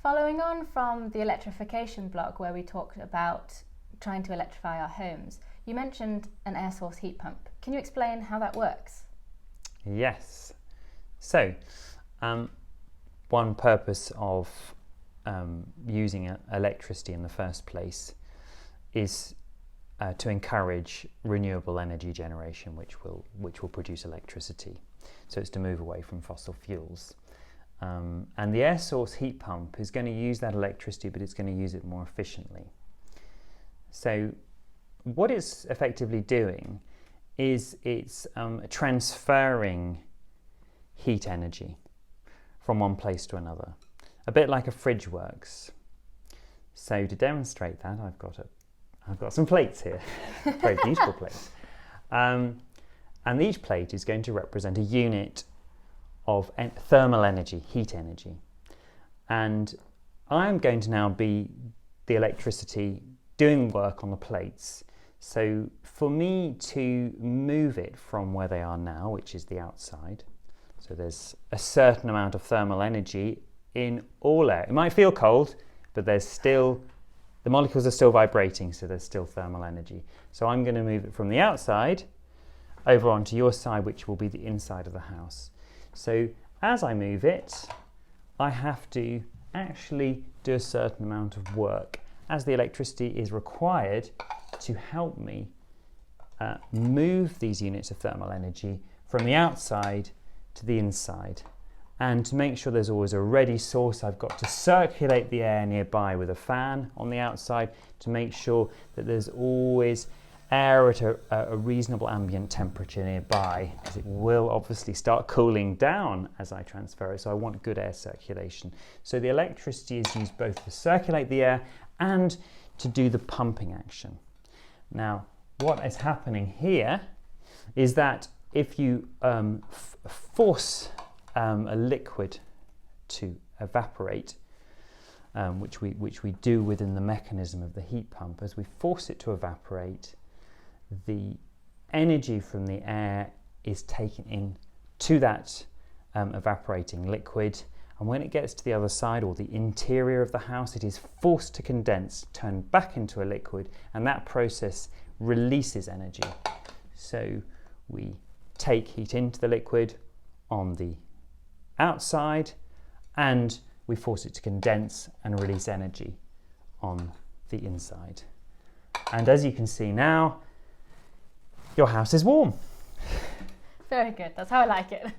Following on from the electrification blog where we talked about trying to electrify our homes, you mentioned an air source heat pump. Can you explain how that works? Yes. So, one purpose of using electricity in the first place is to encourage renewable energy generation, which will produce electricity. So it's to move away from fossil fuels. And the air source heat pump is going to use that electricity, but it's going to use it more efficiently. So what it's effectively doing is it's transferring heat energy from one place to another, a bit like a fridge works. So to demonstrate that, I've got some plates here, very beautiful plates. And each plate is going to represent a unit of thermal energy, heat energy. And I'm going to now be the electricity doing work on the plates. So for me to move it from where they are now, which is the outside, so there's a certain amount of thermal energy in all air. It might feel cold, but the molecules are still vibrating, so there's still thermal energy. So I'm going to move it from the outside over onto your side, which will be the inside of the house. So as I move it, I have to actually do a certain amount of work, as the electricity is required to help me move these units of thermal energy from the outside to the inside. And to make sure there's always a ready source, I've got to circulate the air nearby with a fan on the outside to make sure that there's always air at a reasonable ambient temperature nearby, because it will obviously start cooling down as I transfer it, so I want good air circulation. So the electricity is used both to circulate the air and to do the pumping action. Now, what is happening here is that if you force a liquid to evaporate, which we do within the mechanism of the heat pump, as we force it to evaporate, the energy from the air is taken in to that evaporating liquid, and when it gets to the other side, or the interior of the house, it is forced to condense, turn back into a liquid, and that process releases energy. So we take heat into the liquid on the outside, and we force it to condense and release energy on the inside. And as you can see now, your house is warm. Very good, that's how I like it.